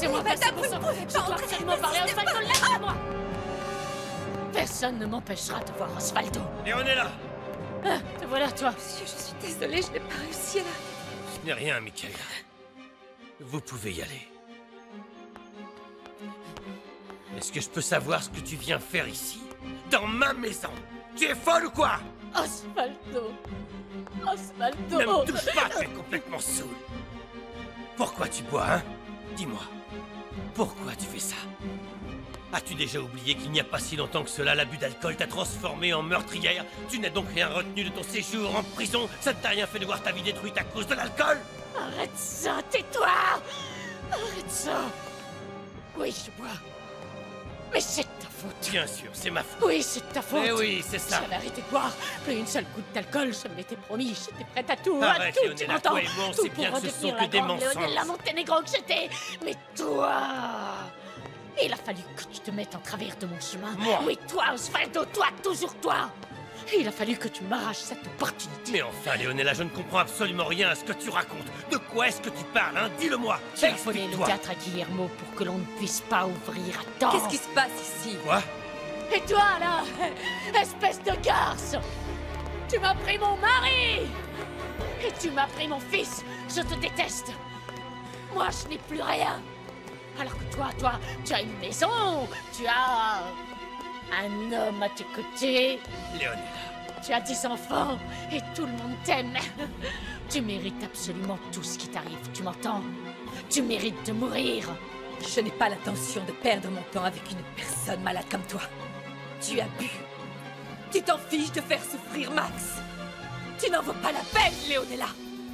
Laissez-moi passer, bon sang. Je dois absolument parler à Osvaldo, laissez-moi. Personne ne m'empêchera de voir Osvaldo. Leonela! Ah, te voilà, toi. Monsieur, je suis désolée, je n'ai pas réussi à la... Ce n'est rien, Michaela. Vous pouvez y aller. Est-ce que je peux savoir ce que tu viens faire ici? Dans ma maison? Tu es folle ou quoi? Osvaldo. Osvaldo. Ne me touche pas, tu es complètement saoul. Pourquoi tu bois, hein? Dis-moi. Pourquoi tu fais ça? As-tu déjà oublié qu'il n'y a pas si longtemps que cela, l'abus d'alcool t'a transformée en meurtrière? Tu n'as donc rien retenu de ton séjour en prison? Ça ne t'a rien fait de voir ta vie détruite à cause de l'alcool? Arrête ça, tais-toi! Arrête ça! Oui, je bois. Mais c'est ta faute. Bien sûr, c'est ma faute. Oui, c'est ta faute. Mais oui, c'est ça. J'avais arrêté de boire. Plus une seule goutte d'alcool, je me l'étais promis. J'étais prête à tout, Arrête, à tout, tu Leonela, m'entends? toi et moi, on Tout sait bien pour que ce redevenir sont que la des grande mensonges. Leonela Montenegro que j'étais. Mais toi... Il a fallu que tu te mettes en travers de mon chemin. Moi? Oui, toi, Osvaldo, toi, toujours toi. Il a fallu que tu m'arraches cette opportunité. Mais enfin, Leonela, je ne comprends absolument rien à ce que tu racontes. De quoi est-ce que tu parles, hein? Dis-le-moi. Tu as volé le Explique-toi. théâtre à Guillermo pour que l'on ne puisse pas ouvrir à temps. Qu'est-ce qui se passe ici? Quoi? Et toi, là, espèce de garce, tu m'as pris mon mari. Et tu m'as pris mon fils. Je te déteste. Moi, je n'ai plus rien. Alors que toi, tu as une maison, tu as un homme à tes côtés, Leonela. tu as des enfants et tout le monde t'aime. Tu mérites absolument tout ce qui t'arrive, tu m'entends? Tu mérites de mourir. Je n'ai pas l'intention de perdre mon temps avec une personne malade comme toi. Tu as bu. Tu t'en fiches de faire souffrir Max. Tu n'en vaux pas la peine, Leonela.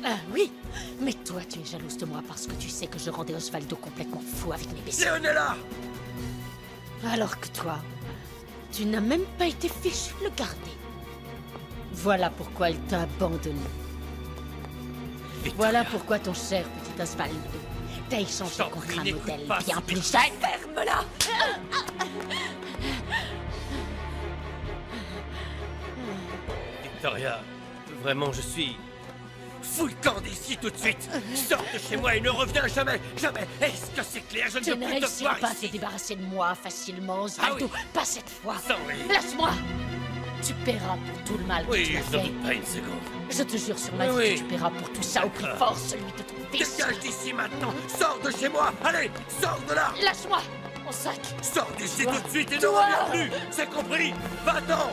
Ah oui, mais toi, tu es jalouse de moi parce que tu sais que je rendais Osvaldo complètement fou avec mes baiser. Leonela! Alors que toi, tu n'as même pas été fichu de le garder. Voilà pourquoi il t'a abandonné. Victoria. Voilà pourquoi ton cher petit Osvaldo t'a échangé T'en contre prie, un n'écoute modèle pas bien ce plus bêtise. jeune. Ferme-la. Victoria, vraiment, je suis... Fous le camp d'ici tout de suite! Sors de chez moi et ne reviens jamais! Jamais! Est-ce que c'est clair? Je ne Tu veux ne plus te réussiras voir pas à te ici! débarrasser de moi facilement, Osvaldo. Ah oui. Pas cette fois. Sans rire. Lâche-moi. Tu paieras pour tout le mal que Oui, tu m'as je n'en fait. doute pas une seconde. Je te jure sur ma vie Oui. que tu paieras pour tout ça au prix D'accord. fort, celui de ton fils. Dégage d'ici maintenant! Sors de chez moi! Allez! Sors de là! Lâche-moi, mon sac. Sors d'ici Toi. tout de suite et ne Toi. reviens plus! C'est compris? Va-t'en!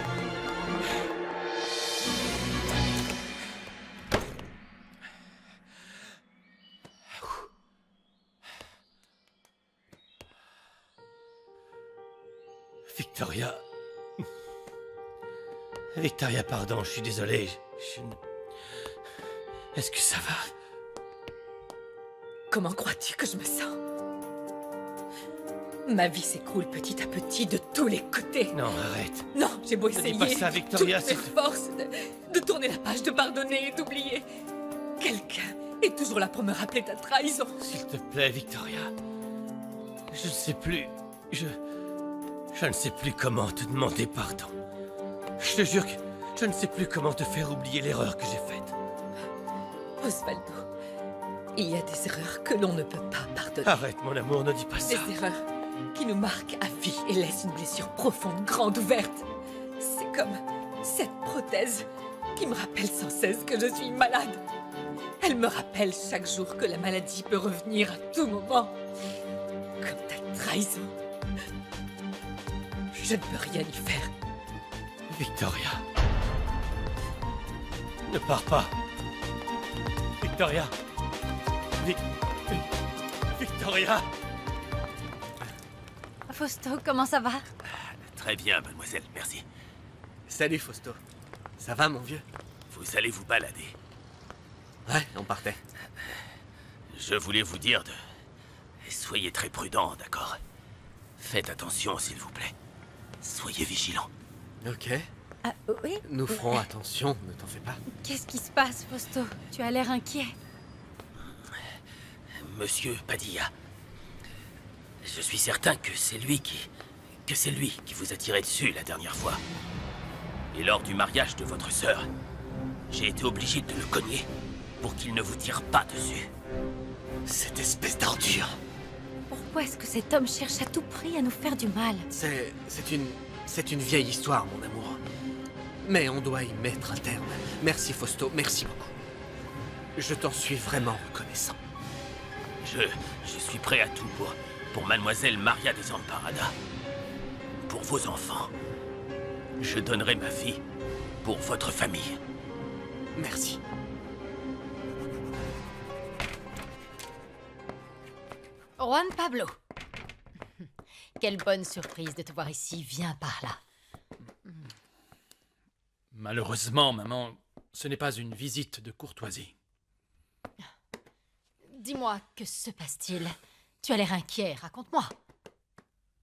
Victoria... Victoria, pardon, je suis désolé. Est-ce que ça va? Comment crois-tu que je me sens? Ma vie s'écroule petit à petit de tous les côtés. Non, arrête. Non, j'ai beau Ne dis essayer pas ça, Victoria, toutes mes c'est- forces de tourner la page, de pardonner et d'oublier. Quelqu'un est toujours là pour me rappeler ta trahison. S'il te plaît, Victoria. Je ne sais plus... Je ne sais plus comment te demander pardon. Je te jure que je ne sais plus comment te faire oublier l'erreur que j'ai faite. Osvaldo, il y a des erreurs que l'on ne peut pas pardonner. Arrête, mon amour, ne dis pas ça. Des erreurs qui nous marquent à vie et laissent une blessure profonde, grande, ouverte. C'est comme cette prothèse qui me rappelle sans cesse que je suis malade. Elle me rappelle chaque jour que la maladie peut revenir à tout moment. Comme ta trahison. Je ne peux rien y faire. Victoria. Ne pars pas. Victoria. Victoria. Fausto, comment ça va? Très bien, mademoiselle, merci. Salut Fausto. Ça va mon vieux? Vous allez vous balader. Ouais, on partait. Je voulais vous dire de... Soyez très prudent, d'accord? Faites attention, s'il vous plaît. Soyez vigilants. Ok. Ah, oui? Nous ferons attention, ne t'en fais pas. Qu'est-ce qui se passe, Fausto? Tu as l'air inquiet. Monsieur Padilla, je suis certain que c'est lui qui... vous a tiré dessus la dernière fois. Et lors du mariage de votre sœur, j'ai été obligé de le cogner pour qu'il ne vous tire pas dessus. Cette espèce d'ordure. Pourquoi est-ce que cet homme cherche à tout prix à nous faire du mal? C'est une vieille histoire, mon amour. Mais on doit y mettre un terme. Merci, Fausto, merci beaucoup. Je t'en suis vraiment reconnaissant. Je suis prêt à tout pour Mademoiselle Maria des Amparada. Pour vos enfants. Je donnerai ma vie pour votre famille. Merci. Juan Pablo. Quelle bonne surprise de te voir ici. Viens par là. Malheureusement, maman, ce n'est pas une visite de courtoisie. Dis-moi, que se passe-t-il? Tu as l'air inquiet, raconte-moi.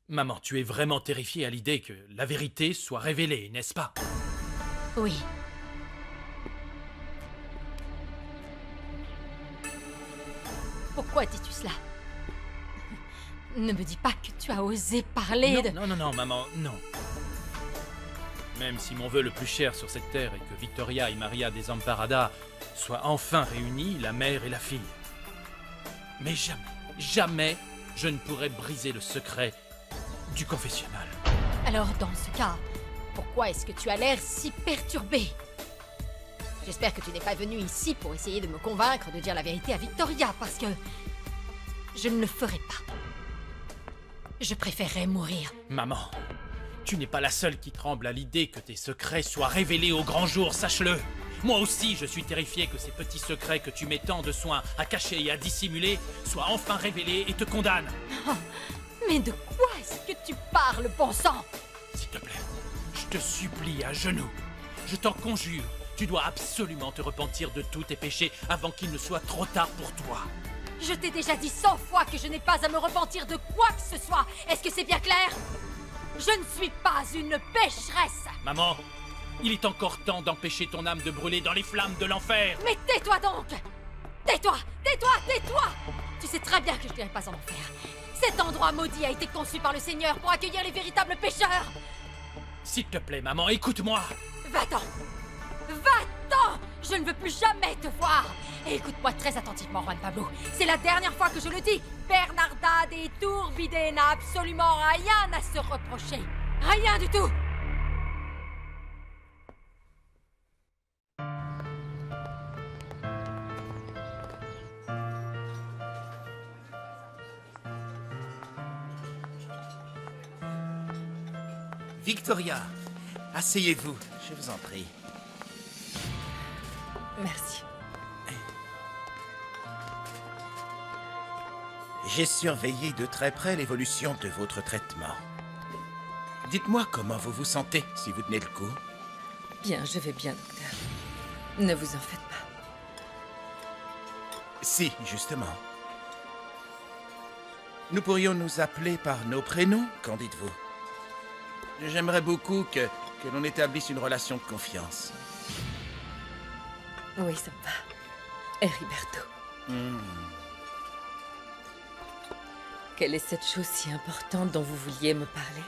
Maman, tu es vraiment terrifiée à l'idée que la vérité soit révélée, n'est-ce pas? Oui. Pourquoi dis-tu cela? Ne me dis pas que tu as osé parler de... Non, maman, non. Même si mon vœu le plus cher sur cette terre est que Victoria et Maria des Amparada soient enfin réunies, la mère et la fille. Mais jamais, je ne pourrai briser le secret du confessionnal. Alors, dans ce cas, pourquoi est-ce que tu as l'air si perturbé? J'espère que tu n'es pas venu ici pour essayer de me convaincre de dire la vérité à Victoria, parce que... je ne le ferai pas. Je préférerais mourir. Maman, tu n'es pas la seule qui tremble à l'idée que tes secrets soient révélés au grand jour, sache-le. Moi aussi, je suis terrifié que ces petits secrets que tu mets tant de soin à cacher et à dissimuler soient enfin révélés et te condamnent. Oh, mais de quoi est-ce que tu parles, bon sang? S'il te plaît, je te supplie à genoux. Je t'en conjure, tu dois absolument te repentir de tous tes péchés avant qu'il ne soit trop tard pour toi. Je t'ai déjà dit 100 fois que je n'ai pas à me repentir de quoi que ce soit. Est-ce que c'est bien clair? Je ne suis pas une pécheresse. Maman, il est encore temps d'empêcher ton âme de brûler dans les flammes de l'enfer. Mais tais-toi donc! Tais-toi! Tais-toi! Tais-toi! Tu sais très bien que je n'irai pas en enfer. Cet endroit maudit a été conçu par le Seigneur pour accueillir les véritables pécheurs. S'il te plaît, maman, écoute-moi. Va-t'en! Va-t'en! Je ne veux plus jamais te voir. Et écoute-moi très attentivement, Juan Pablo. C'est la dernière fois que je le dis. Bernarda de Iturbide n'a absolument rien à se reprocher. Rien du tout! Victoria, asseyez-vous, je vous en prie. Merci. J'ai surveillé de très près l'évolution de votre traitement. Dites-moi comment vous vous sentez, si vous tenez le coup. Bien, je vais bien, docteur. Ne vous en faites pas. Si, justement. Nous pourrions nous appeler par nos prénoms, qu'en dites-vous? J'aimerais beaucoup que l'on établisse une relation de confiance. Oui, ça me va. Heriberto. Quelle est cette chose si importante dont vous vouliez me parler?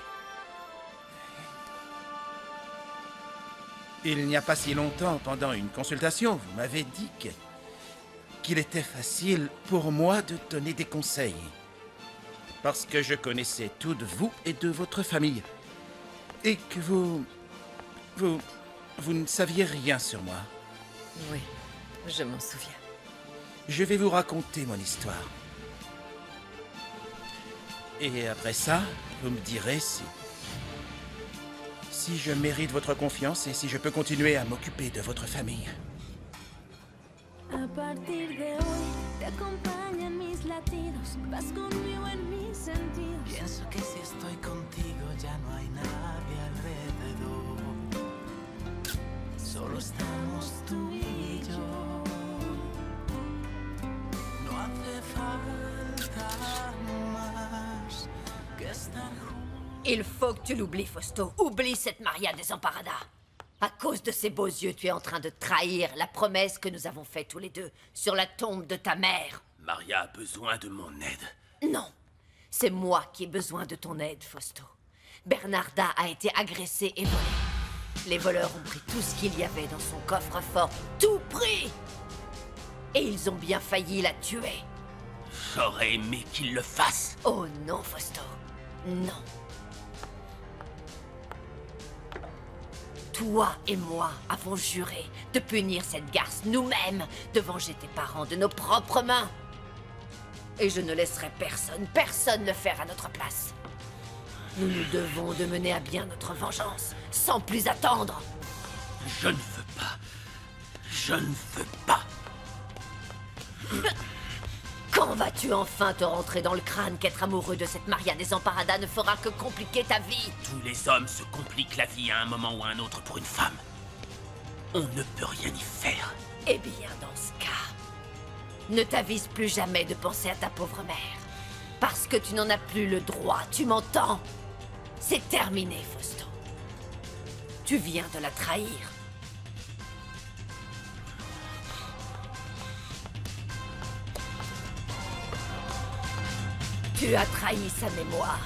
Il n'y a pas si longtemps, pendant une consultation, vous m'avez dit qu'il était facile pour moi de donner des conseils. Parce que je connaissais tout de vous et de votre famille. Et que vous ne saviez rien sur moi. Oui, je m'en souviens. Je vais vous raconter mon histoire. Et après ça, vous me direz si je mérite votre confiance et si je peux continuer à m'occuper de votre famille. A partir de hoy te acompañan mis latidos, vas conmigo en mis sentidos. Pienso que si estoy contigo ya no hay nadie alrededor. Solo estamos tú y yo. No hace falta más que estar juntos. Il faut que tu l'oublies, Fausto. Oublie cette Maria des Amparada. À cause de ses beaux yeux, tu es en train de trahir la promesse que nous avons faite tous les deux sur la tombe de ta mère. Maria a besoin de mon aide. Non, c'est moi qui ai besoin de ton aide, Fausto. Bernarda a été agressée et volée. Les voleurs ont pris tout ce qu'il y avait dans son coffre-fort. Tout pris! Et ils ont bien failli la tuer. J'aurais aimé qu'il le fasse. Oh non, Fausto. Non. Toi et moi avons juré de punir cette garce nous-mêmes, de venger tes parents de nos propres mains. Et je ne laisserai personne le faire à notre place. Nous nous devons de mener à bien notre vengeance, sans plus attendre. Je ne veux pas. Je ne veux pas. Quand vas-tu enfin te rentrer dans le crâne qu'être amoureux de cette Maria Desamparada ne fera que compliquer ta vie? Tous les hommes se compliquent la vie à un moment ou à un autre pour une femme. On ne peut rien y faire. Eh bien, dans ce cas, ne t'avise plus jamais de penser à ta pauvre mère. Parce que tu n'en as plus le droit, tu m'entends? C'est terminé, Fausto. Tu viens de la trahir. Tu as trahi sa mémoire.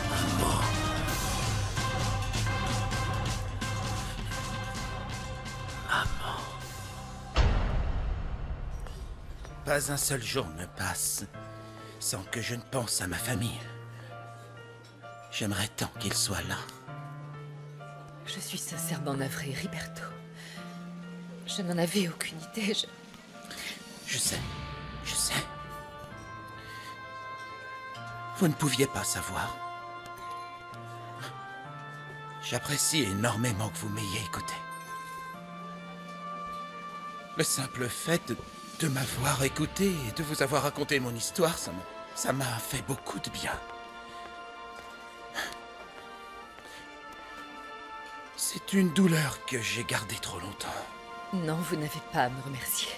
Maman. Pas un seul jour ne passe sans que je ne pense à ma famille. J'aimerais tant qu'ils soient là. Je suis sincèrement navrée, Riberto. Je n'en avais aucune idée, Je sais. Vous ne pouviez pas savoir. J'apprécie énormément que vous m'ayez écouté. Le simple fait de m'avoir écouté et de vous avoir raconté mon histoire, ça m'a fait beaucoup de bien. C'est une douleur que j'ai gardée trop longtemps. Non, vous n'avez pas à me remercier.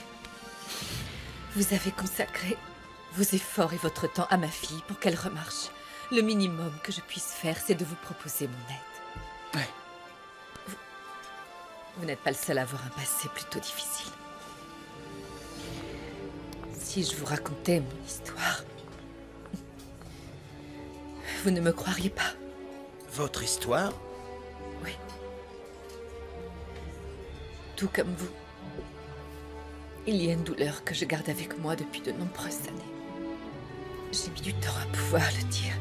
Vous avez consacré vos efforts et votre temps à ma fille pour qu'elle remarche. Le minimum que je puisse faire, c'est de vous proposer mon aide. Ouais. Vous n'êtes pas le seul à avoir un passé plutôt difficile. Si je vous racontais mon histoire, vous ne me croiriez pas. Votre histoire? Oui. Tout comme vous. Il y a une douleur que je garde avec moi depuis de nombreuses années. J'ai mis du temps à pouvoir le dire.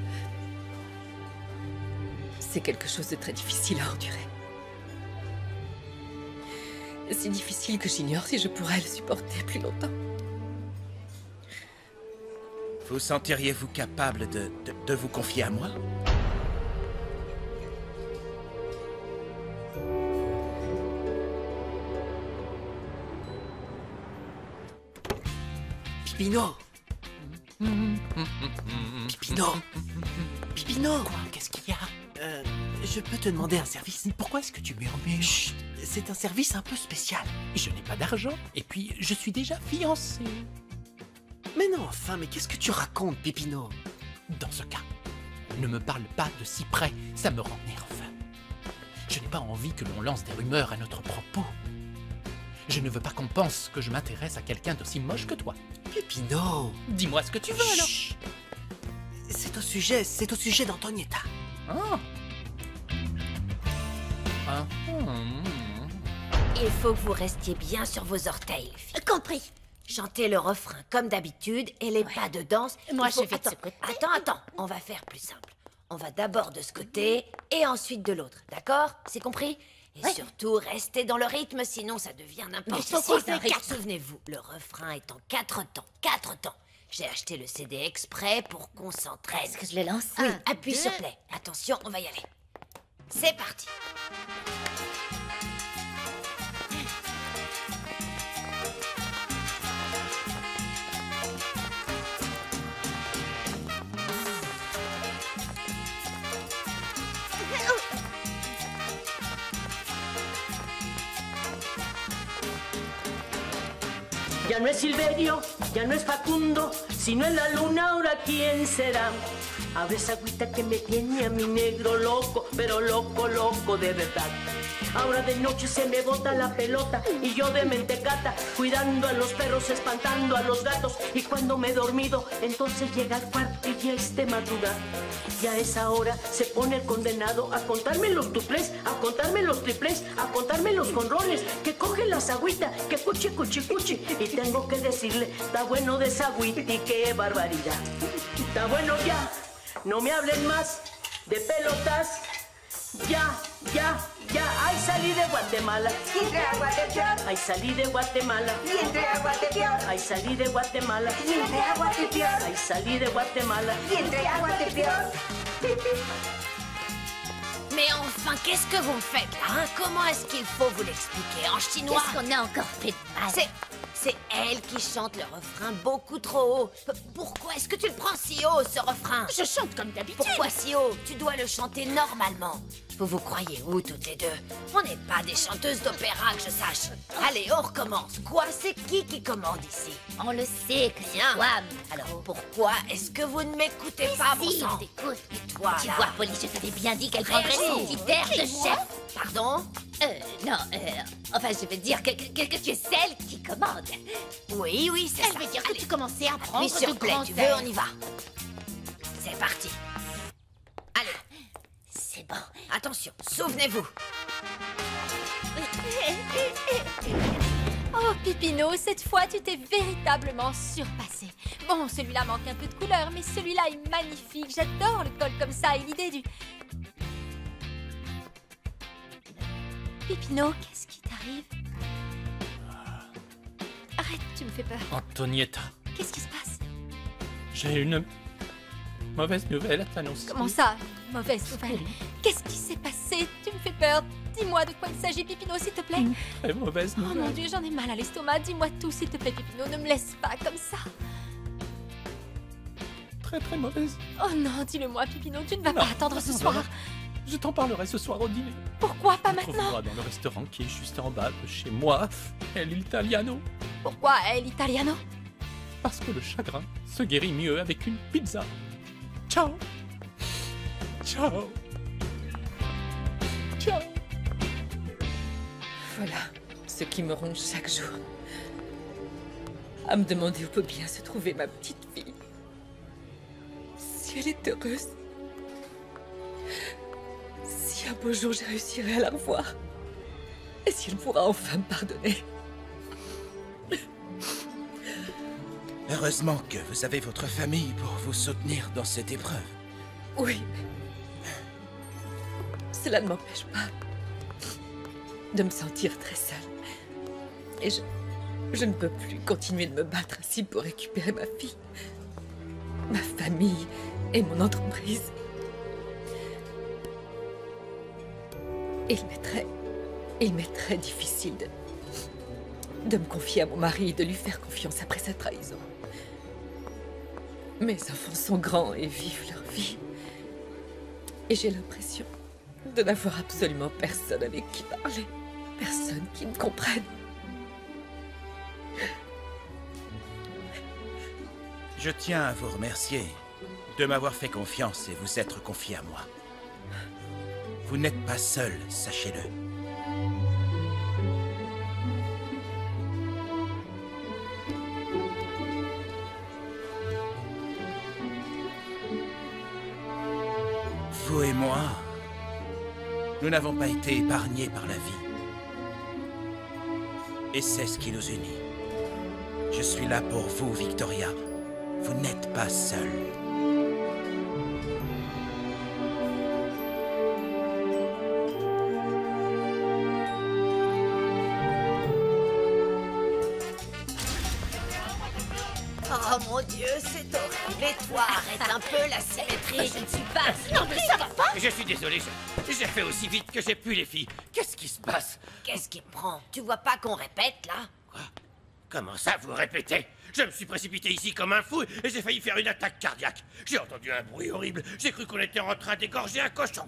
C'est quelque chose de très difficile à endurer. Si difficile que j'ignore si je pourrais le supporter plus longtemps. Vous sentiriez-vous capable de vous confier à moi? Pipino! Pipino! Pipino! Quoi? Qu'est-ce qu'il y a? Je peux te demander un service? Pourquoi est-ce que tu murmures? Chut! C'est un service un peu spécial. Je n'ai pas d'argent, et puis je suis déjà fiancé. Mais non, enfin, mais qu'est-ce que tu racontes, Pipino? Dans ce cas, ne me parle pas de si près, ça me rend nerveux. Je n'ai pas envie que l'on lance des rumeurs à notre propos. Je ne veux pas qu'on pense que je m'intéresse à quelqu'un d'aussi moche que toi. Pipino! Dis-moi ce que tu veux alors. Chut. C'est au sujet d'Antonietta. Ah. Ah. Il faut que vous restiez bien sur vos orteils, les filles. Compris. Chantez le refrain comme d'habitude et les pas de danse. Moi, il faut... je vais de ce côté. Attends. On va faire plus simple. On va d'abord de ce côté et ensuite de l'autre. D'accord? C'est compris? Et surtout, restez dans le rythme, sinon ça devient n'importe quoi. Souvenez-vous, le refrain est en 4 temps. 4 temps. J'ai acheté le CD exprès pour qu'on s'entraîne. Est-ce que je le lance? Oui, 1, appuie 2. sur play. Attention, on va y aller. C'est parti. Ya no es Silverio, ya no es Facundo, si no es la luna, ahora quién será. Abre esa agüita que me tiene a mi negro loco, pero loco, loco de verdad. Ahora de noche se me bota la pelota y yo de mentecata, cuidando a los perros, espantando a los gatos. Y cuando me he dormido, entonces llega al cuarto y ya es de madrugada. Y a esa hora se pone el condenado a contarme los tuplés, a contarme los triplés, a contarme los jonrones, que coge las agüitas, que cuchi, cuchi, cuchi. Y tengo que decirle, está bueno de esa agüita y qué barbaridad. Está bueno ya, no me hablen más de pelotas. Ya, ay, salí de Guatemala. Y entré a Guatepeor. Ay, salí de Guatemala. Y entré a Guatepeor. Ay, salí de Guatemala. Y entré a Guatepeor. Ay, salí de Guatemala. Y entré à Guatepeor. Mais enfin, qu'est-ce que vous me faites là, hein? Comment est-ce qu'il faut vous l'expliquer en chinois? Qu'est-ce qu'on a encore fait de mal? C'est elle qui chante le refrain beaucoup trop haut. Pourquoi est-ce que tu le prends si haut, ce refrain? Je chante comme d'habitude. Pourquoi si haut? Tu dois le chanter normalement. Vous vous croyez où, toutes les deux? On n'est pas des chanteuses d'opéra, que je sache. Allez, on recommence. Quoi? C'est qui commande ici? On le sait que c'est toi. Alors pourquoi est-ce que vous ne m'écoutez pas, bon Si, sang? on t'écoute. Et toi, Tu là? vois, Polly, je t'avais bien dit qu'elle prendrait son petit air de chef. Pardon? Enfin, je veux dire que tu es celle qui commande. Oui, c'est ça. Elle veut dire que tu commençais à prendre Appuie sur de play, grands tu veux, airs. on y va. C'est parti. Allez, C'est bon. attention, souvenez-vous. Oh, Pipino, cette fois, tu t'es véritablement surpassé. Bon, celui-là manque un peu de couleur, mais celui-là est magnifique. J'adore le col comme ça et l'idée du... Pipino, qu'est-ce qui t'arrive? Arrête, tu me fais peur. Antonietta, Qu'est-ce qui se passe? j'ai une mauvaise nouvelle à t'annoncer. Comment ça? Mauvaise nouvelle. Qu'est-ce qui s'est passé? Tu me fais peur. Dis-moi de quoi il s'agit, Pipino, s'il te plaît. Très mauvaise Oh nouvelle. mon Dieu, j'en ai mal à l'estomac. Dis-moi tout, s'il te plaît, Pipino. Ne me laisse pas comme ça. Très mauvaise. Oh non, dis-le-moi, Pipino. Tu ne vas Non, pas attendre ce non, soir. non. Je t'en parlerai ce soir au dîner. Pourquoi pas Tu maintenant? trouveras dans le restaurant qui est juste en bas de chez moi, l'Italiano. Pourquoi El Italiano? Parce que le chagrin se guérit mieux avec une pizza. Ciao. Ciao. Ciao. Voilà ce qui me ronge chaque jour. À me demander où peut bien se trouver ma petite fille. Si elle est heureuse. Si un beau jour je réussirai à la revoir. Et si elle pourra enfin me pardonner. Heureusement que vous avez votre famille pour vous soutenir dans cette épreuve. Oui. Cela ne m'empêche pas de me sentir très seule. Et je ne peux plus continuer de me battre ainsi pour récupérer ma fille, ma famille et mon entreprise. Il m'est très difficile de me confier à mon mari et de lui faire confiance après sa trahison. Mes enfants sont grands et vivent leur vie. Et j'ai l'impression de n'avoir absolument personne avec qui parler. Personne qui me comprenne. Je tiens à vous remercier de m'avoir fait confiance et vous être confié à moi. Vous n'êtes pas seul, sachez-le. Vous et moi, nous n'avons pas été épargnés par la vie. Et c'est ce qui nous unit. Je suis là pour vous, Victoria. Vous n'êtes pas seule. Oh mon Dieu, c'est horrible. Et toi, arrête un peu la symétrie. Je ne suis pas... Non, mais ça va pas. Je suis désolé, j'ai fait aussi vite que j'ai pu, les filles. Qu'est-ce qui se passe? Qu'est-ce qui te prend? Tu vois pas qu'on répète, là? Quoi? Comment ça, vous répétez? Je me suis précipité ici comme un fou et j'ai failli faire une attaque cardiaque. J'ai entendu un bruit horrible. J'ai cru qu'on était en train d'égorger un cochon.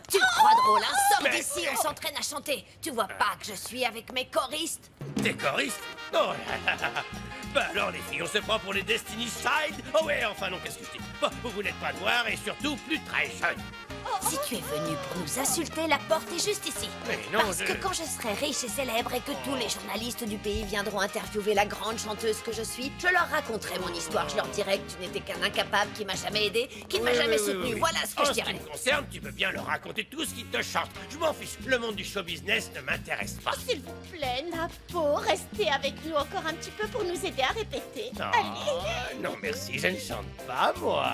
Tu te crois drôle, hein? Sors Mais- d'ici, on s'entraîne à chanter. Tu vois pas que je suis avec mes choristes? Des choristes? Oh là là. Bah alors, les filles, on se prend pour les Destiny's Child? Oh ouais, enfin non, qu'est-ce que je dis? Bon, vous n'êtes pas noirs et surtout plus très jeunes. Si tu es venu pour nous insulter, la porte est juste ici. Mais non, Parce que quand je serai riche et célèbre et que tous les journalistes du pays viendront interviewer la grande chanteuse que je suis, je leur raconterai mon histoire. Je leur dirai que tu n'étais qu'un incapable qui m'a jamais aidé, qui ne m'a jamais soutenu. Voilà ce que je dirais. En ce qui me concerne, tu peux bien leur raconter tout ce qui te chante. Je m'en fiche. Le monde du show business ne m'intéresse pas. S'il vous plaît, Napo, restez avec nous encore un petit peu pour nous aider à répéter. Allez. Non, merci, je ne chante pas, moi.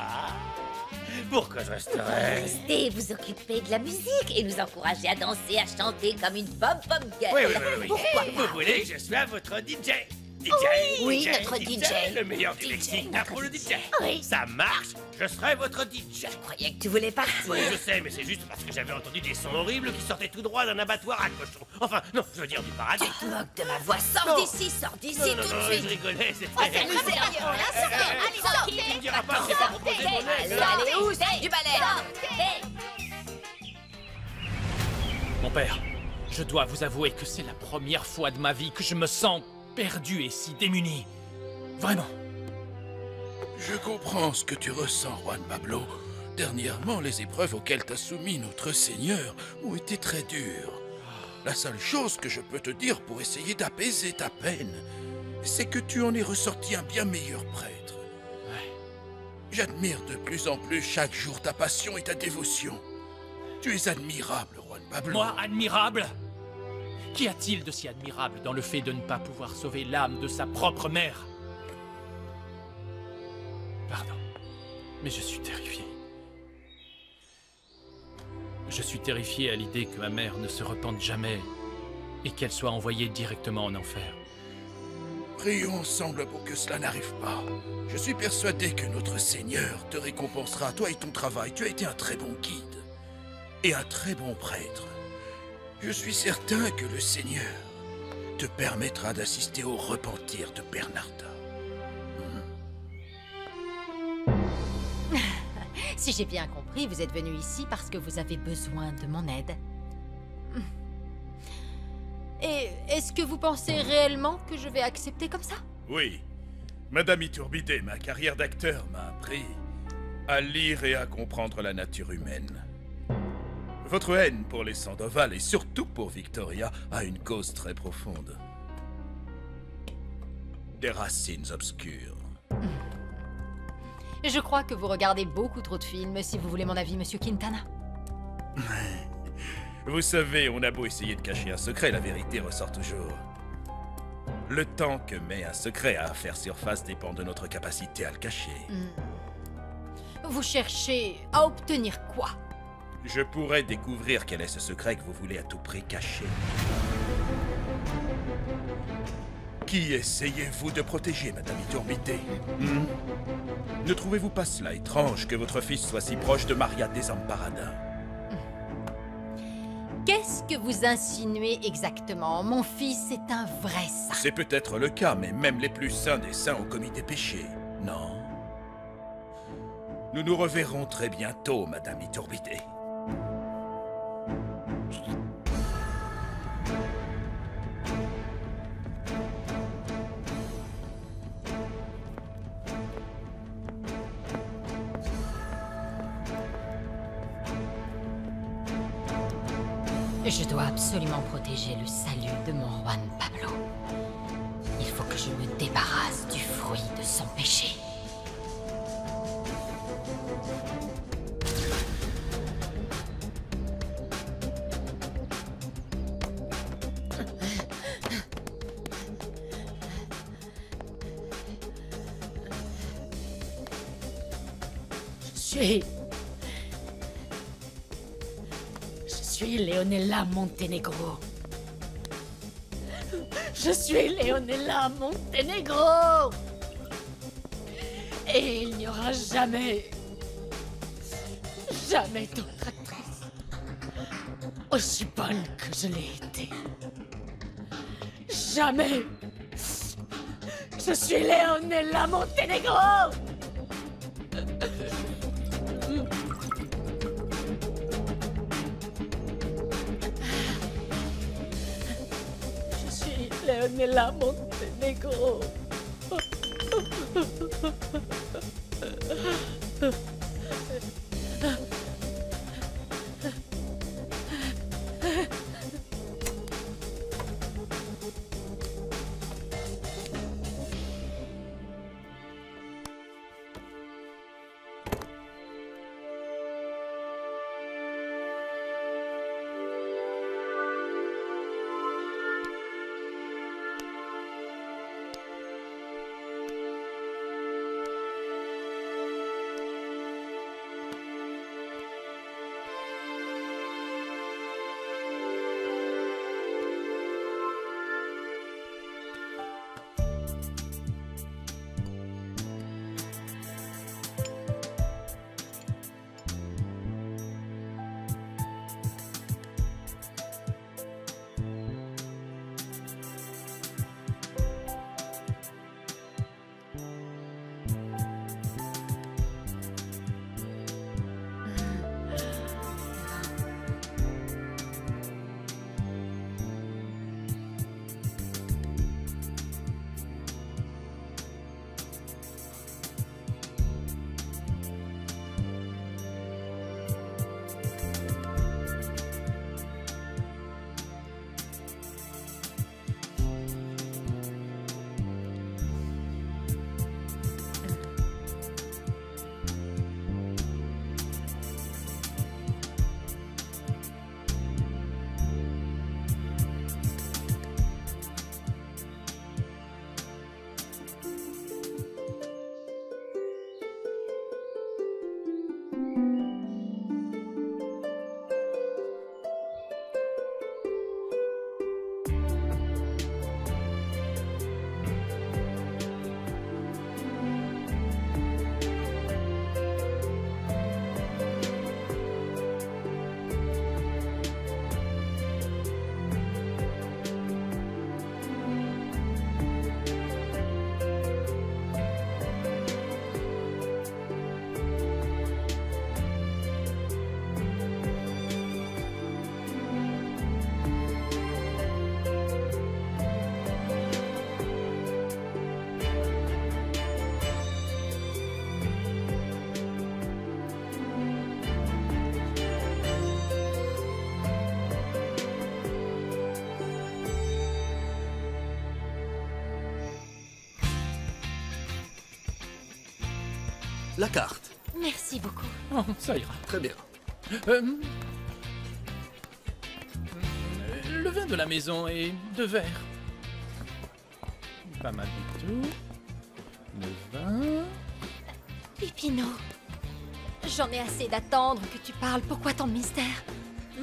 Pourquoi je resterais? Restez, vous occuper de la musique et nous encourager à danser, à chanter comme une pom-pom girl. Oui. Pourquoi Vous voulez que je sois votre DJ? Oui, notre DJ. Le meilleur du Mexique, Napo le DJ. Oui. Ça marche, je serai votre DJ. Je croyais que tu voulais partir. Oui, je sais, mais c'est juste parce que j'avais entendu des sons horribles qui sortaient tout droit d'un abattoir à cochons. Enfin, non, je veux dire du paradis. Tu te moques de ma voix. Sors d'ici tout de suite. Je rigolais, c'était... C'est nous sérieux, là, Tu sortez. me diras pas, j'ai pas proposé mon aide. Allez, où c'est du balai? Mon père, je dois vous avouer que c'est la première fois de ma vie que je me sens perdu et si démuni. Vraiment. Je comprends ce que tu ressens, Juan Pablo. Dernièrement, les épreuves auxquelles t'a soumis notre Seigneur ont été très dures. La seule chose que je peux te dire pour essayer d'apaiser ta peine, c'est que tu en es ressorti un bien meilleur prêtre. J'admire de plus en plus chaque jour ta passion et ta dévotion. Tu es admirable, Juan Pablo. Moi, admirable? Qu'y a-t-il de si admirable dans le fait de ne pas pouvoir sauver l'âme de sa propre mère? Pardon, mais je suis terrifié. Je suis terrifié à l'idée que ma mère ne se repente jamais et qu'elle soit envoyée directement en enfer. Prions ensemble pour que cela n'arrive pas. Je suis persuadé que notre Seigneur te récompensera, toi et ton travail. Tu as été un très bon guide et un très bon prêtre. Je suis certain que le Seigneur te permettra d'assister au repentir de Bernarda. Si j'ai bien compris, vous êtes venu ici parce que vous avez besoin de mon aide. Et est-ce que vous pensez réellement que je vais accepter comme ça? Oui. Madame Iturbide, ma carrière d'acteur m'a appris à lire et à comprendre la nature humaine. Votre haine pour les Sandoval et surtout pour Victoria a une cause très profonde. Des racines obscures. Je crois que vous regardez beaucoup trop de films, si vous voulez mon avis, Monsieur Quintana. Vous savez, on a beau essayer de cacher un secret, la vérité ressort toujours. Le temps que met un secret à faire surface dépend de notre capacité à le cacher. Vous cherchez à obtenir quoi? Je pourrais découvrir quel est ce secret que vous voulez à tout prix cacher. Qui essayez-vous de protéger, Madame Iturbide? Ne trouvez-vous pas cela étrange que votre fils soit si proche de Maria Desamparada? Qu'est-ce que vous insinuez exactement? Mon fils est un vrai saint. C'est peut-être le cas, mais même les plus saints des saints ont commis des péchés, non? Nous nous reverrons très bientôt, Madame Iturbide. Je dois absolument protéger le salut de mon Juan Pablo. Il faut que je me débarrasse du fruit de son péché. Je suis Leonella Montenegro. Je suis Leonella Montenegro. Et il n'y aura jamais d'autre actrice aussi bonne que je l'ai été. Jamais. Je suis Leonella Montenegro. Leonella Montenegro. La carte. Merci beaucoup. Oh, ça ira. Très bien. Le vin de la maison est 2 verres. Pas mal du tout. Le vin... Pipino, j'en ai assez d'attendre que tu parles. Pourquoi tant de mystère?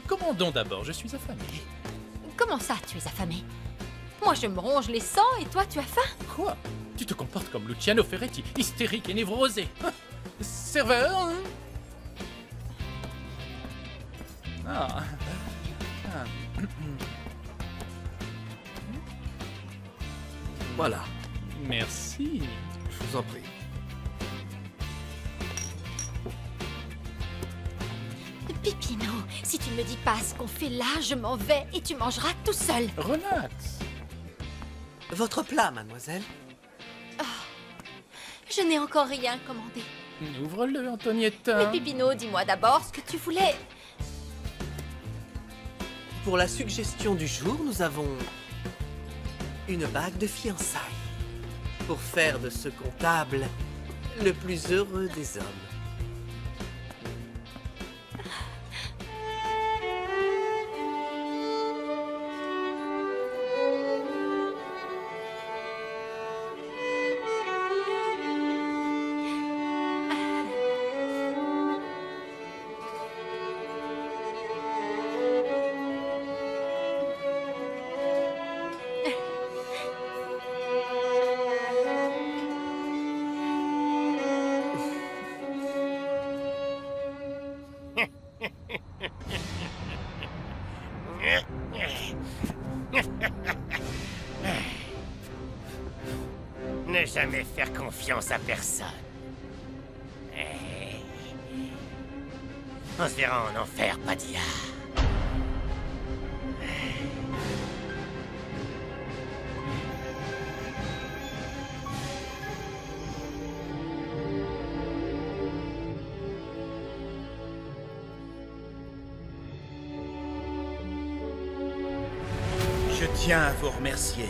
Commandons d'abord, je suis affamé. Comment ça, tu es affamé? Moi, je me ronge les sangs et toi, tu as faim? Quoi? Tu te comportes comme Luciano Ferretti, hystérique et névrosé. Serveur, hein? Ah. Voilà. Merci. Je vous en prie. Pipino, si tu ne me dis pas ce qu'on fait là, je m'en vais et tu mangeras tout seul. Relax. Votre plat, mademoiselle? Oh, je n'ai encore rien commandé. Ouvre-le, Antonietta. Mais Pipino, dis-moi d'abord ce que tu voulais. Pour la suggestion du jour, nous avons une bague de fiançailles pour faire de ce comptable le plus heureux des hommes. Ne jamais faire confiance à personne. On se verra en enfer, Padilla. Je tiens à vous remercier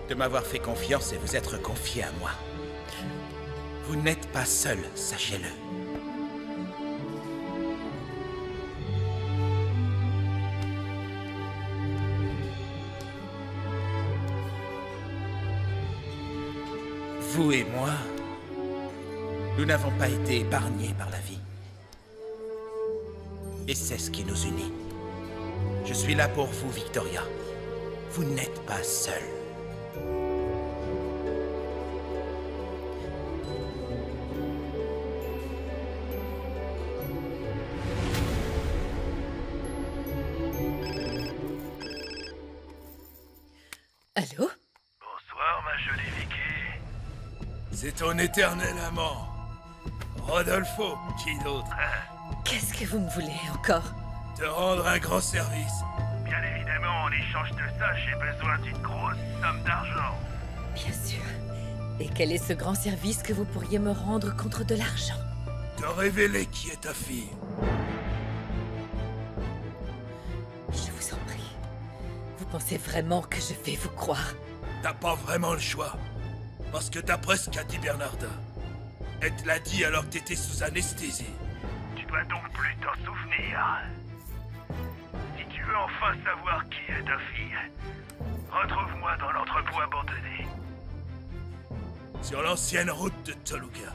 de m'avoir fait confiance et vous être confié à moi. Vous n'êtes pas seul, sachez-le. Vous et moi, nous n'avons pas été épargnés par la vie. Et c'est ce qui nous unit. Je suis là pour vous, Victoria. Vous n'êtes pas seul. Allô? Bonsoir, ma jolie Vicky. C'est ton éternel amant, Rodolfo. Qui d'autre? Qu'est-ce que vous me voulez encore? Te rendre un grand service. Bien évidemment, en échange de ça, j'ai besoin d'une grosse somme d'argent. Bien sûr. Et quel est ce grand service que vous pourriez me rendre contre de l'argent? Te révéler qui est ta fille. Je vous en prie. Vous pensez vraiment que je vais vous croire? T'as pas vraiment le choix. Parce que d'après ce qu'a dit Bernardin, elle te l'a dit alors que t'étais sous anesthésie. Tu dois donc plus t'en souvenir. Si tu veux enfin savoir qui est ta fille, retrouve-moi dans l'entrepôt abandonné. Sur l'ancienne route de Toluca.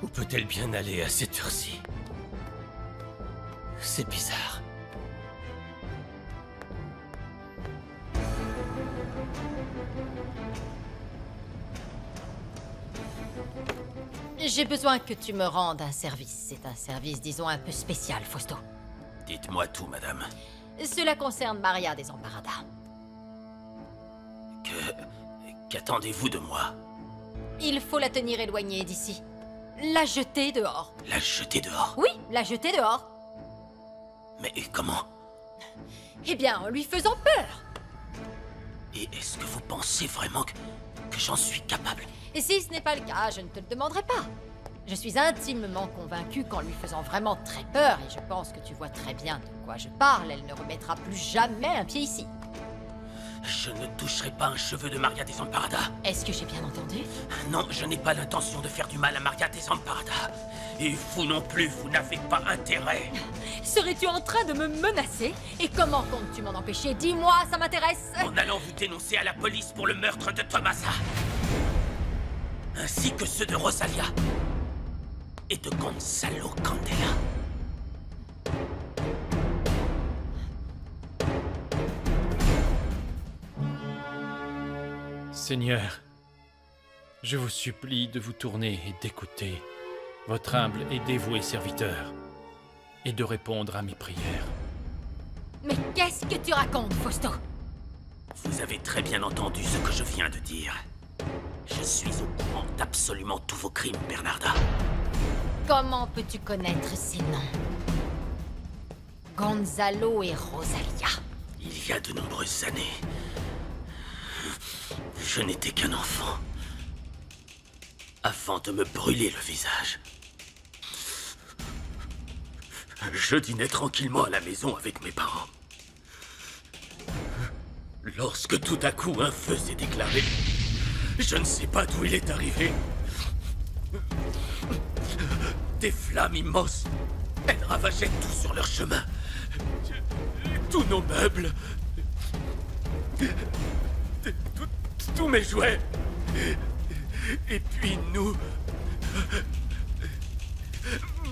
Où peut-elle bien aller à cette heure-ci? C'est bizarre. J'ai besoin que tu me rendes un service. C'est un service, disons, un peu spécial, Fausto. Dites-moi tout, madame. Cela concerne Maria des Emparada. Que... Qu'attendez-vous de moi? Il faut la tenir éloignée d'ici. La jeter dehors. La jeter dehors? Oui, la jeter dehors. Mais comment? Eh bien, en lui faisant peur. Et est-ce que vous pensez vraiment que j'en suis capable? Et si ce n'est pas le cas, je ne te le demanderai pas. Je suis intimement convaincue qu'en lui faisant vraiment très peur, et je pense que tu vois très bien de quoi je parle, elle ne remettra plus jamais un pied ici. Je ne toucherai pas un cheveu de Maria Desamparada. Est-ce que j'ai bien entendu? Non, je n'ai pas l'intention de faire du mal à Maria Desamparada. Et vous non plus, vous n'avez pas intérêt. Serais-tu en train de me menacer? Et comment comptes-tu m'en empêcher? Dis-moi, ça m'intéresse. En allant vous dénoncer à la police pour le meurtre de Tomasa. Ainsi que ceux de Rosalia. Et de Gonzalo Candela. Seigneur, je vous supplie de vous tourner et d'écouter votre humble et dévoué serviteur, et de répondre à mes prières. Mais qu'est-ce que tu racontes, Fausto? Vous avez très bien entendu ce que je viens de dire. Je suis au courant d'absolument tous vos crimes, Bernarda. Comment peux-tu connaître ces noms? Gonzalo et Rosalia. Il y a de nombreuses années, je n'étais qu'un enfant. Avant de me brûler le visage, je dînais tranquillement à la maison avec mes parents. Lorsque tout à coup un feu s'est déclaré, je ne sais pas d'où il est arrivé. Des flammes immenses, elles ravageaient tout sur leur chemin. Tous nos meubles, tous mes jouets. Et puis nous,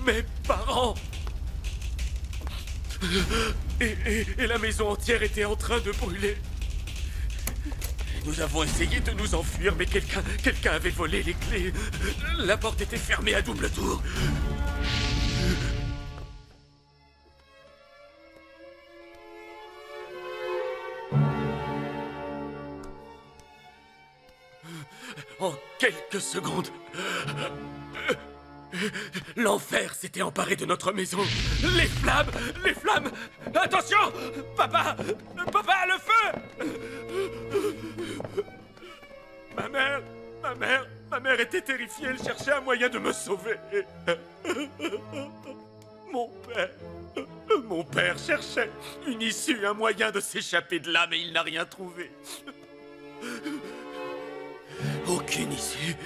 mes parents. Et la maison entière était en train de brûler. Nous avons essayé de nous enfuir, mais quelqu'un avait volé les clés. La porte était fermée à double tour. En quelques secondes, l'enfer s'était emparé de notre maison. Les flammes! Les flammes! Attention! Papa! Papa, le feu! Ma mère était terrifiée. Elle cherchait un moyen de me sauver. Mon père cherchait une issue, un moyen de s'échapper de là, mais il n'a rien trouvé. Aucune issue.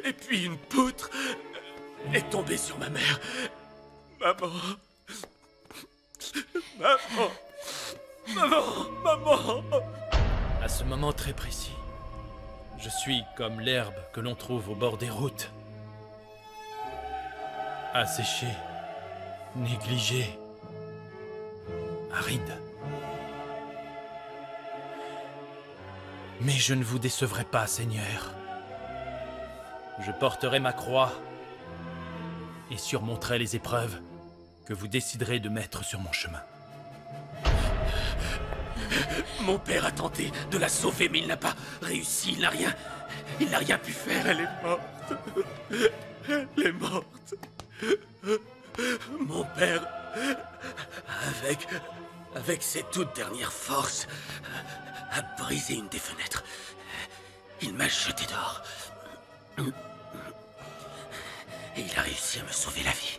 Et puis une poutre est tombée sur ma mère. Maman. À ce moment très précis, je suis comme l'herbe que l'on trouve au bord des routes. Asséchée, négligée, aride. Mais je ne vous décevrai pas, Seigneur. Je porterai ma croix et surmonterai les épreuves que vous déciderez de mettre sur mon chemin. Mon père a tenté de la sauver, mais il n'a pas réussi. Il n'a rien pu faire. Elle est morte. Elle est morte. Mon père, avec ses toutes dernières forces, a brisé une des fenêtres. Il m'a jeté dehors. Et il a réussi à me sauver la vie.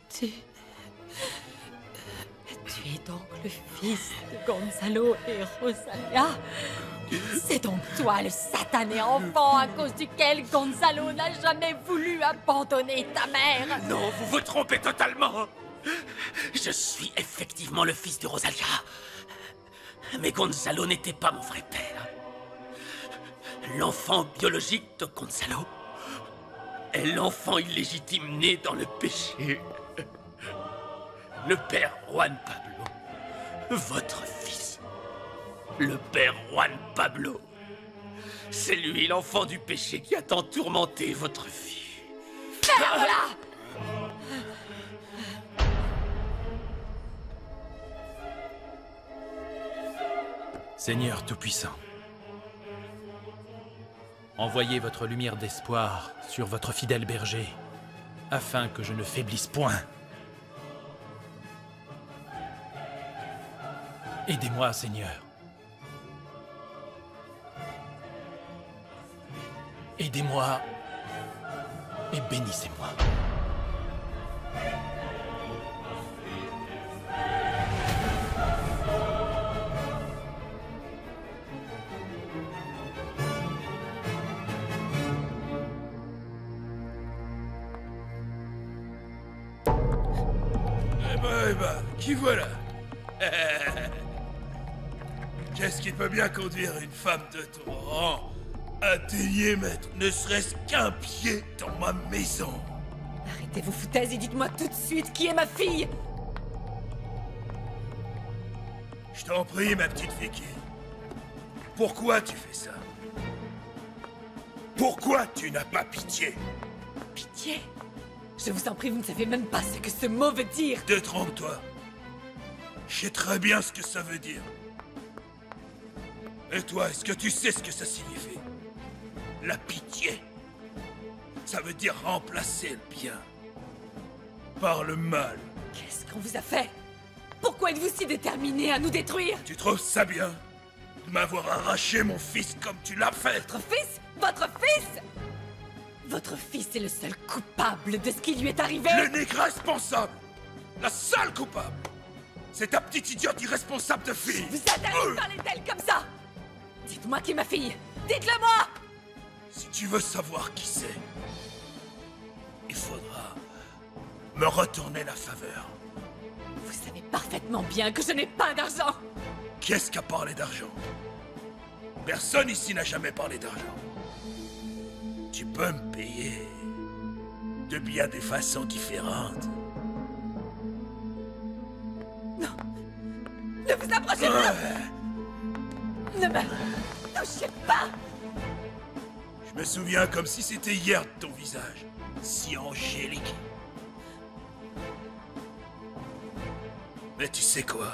Tu es donc le fils de Gonzalo et Rosalia? C'est donc toi le satané enfant à cause duquel Gonzalo n'a jamais voulu abandonner ta mère? Non, vous vous trompez totalement. Je suis effectivement le fils de Rosalia. Mais Gonzalo n'était pas mon vrai père. L'enfant biologique de Gonzalo est l'enfant illégitime né dans le péché. Le père Juan Pablo, votre fils. Le père Juan Pablo. C'est lui l'enfant du péché qui a tant tourmenté votre fille. Ferme-la! Seigneur Tout-Puissant, envoyez votre lumière d'espoir sur votre fidèle berger, afin que je ne faiblisse point. Aidez-moi, Seigneur. Aidez-moi et bénissez-moi. Eh ben, qui voilà? Qu'est-ce qui peut bien conduire une femme de ton rang à daigner mettre ne serait-ce qu'un pied dans ma maison? Arrêtez vos foutaises et dites-moi tout de suite qui est ma fille! Je t'en prie, ma petite Vicky. Pourquoi tu fais ça? Pourquoi tu n'as pas pitié? Pitié? Je vous en prie, vous ne savez même pas ce que ce mot veut dire! Détrompe-toi. Je sais très bien ce que ça veut dire. Et toi, est-ce que tu sais ce que ça signifie? La pitié. Ça veut dire remplacer le bien par le mal. Qu'est-ce qu'on vous a fait? Pourquoi êtes-vous si déterminé à nous détruire? Tu trouves ça bien de m'avoir arraché mon fils comme tu l'as fait? Votre fils? Votre fils? Votre fils est le seul coupable de ce qui lui est arrivé? L'unique responsable! La seule coupable! C'est ta petite idiote irresponsable de fille! Vous interdit de parler d'elle comme ça! Dites-moi qui est ma fille! Dites-le-moi! Si tu veux savoir qui c'est, il faudra me retourner la faveur. Vous savez parfaitement bien que je n'ai pas d'argent! Qui est-ce qui a parlé d'argent? Personne ici n'a jamais parlé d'argent. Tu peux me payer de bien des façons différentes. Non! Ne vous approchez pas! Ne me touchez pas! Je me souviens comme si c'était hier de ton visage, si angélique. Mais tu sais quoi?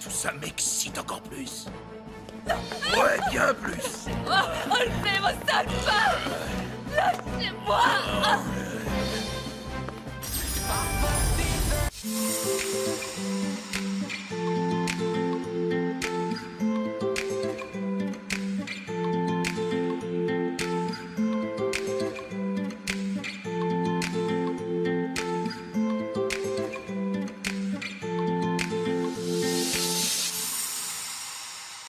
Tout ça m'excite encore plus. Ouais, bien plus. Enlevez vos sacs!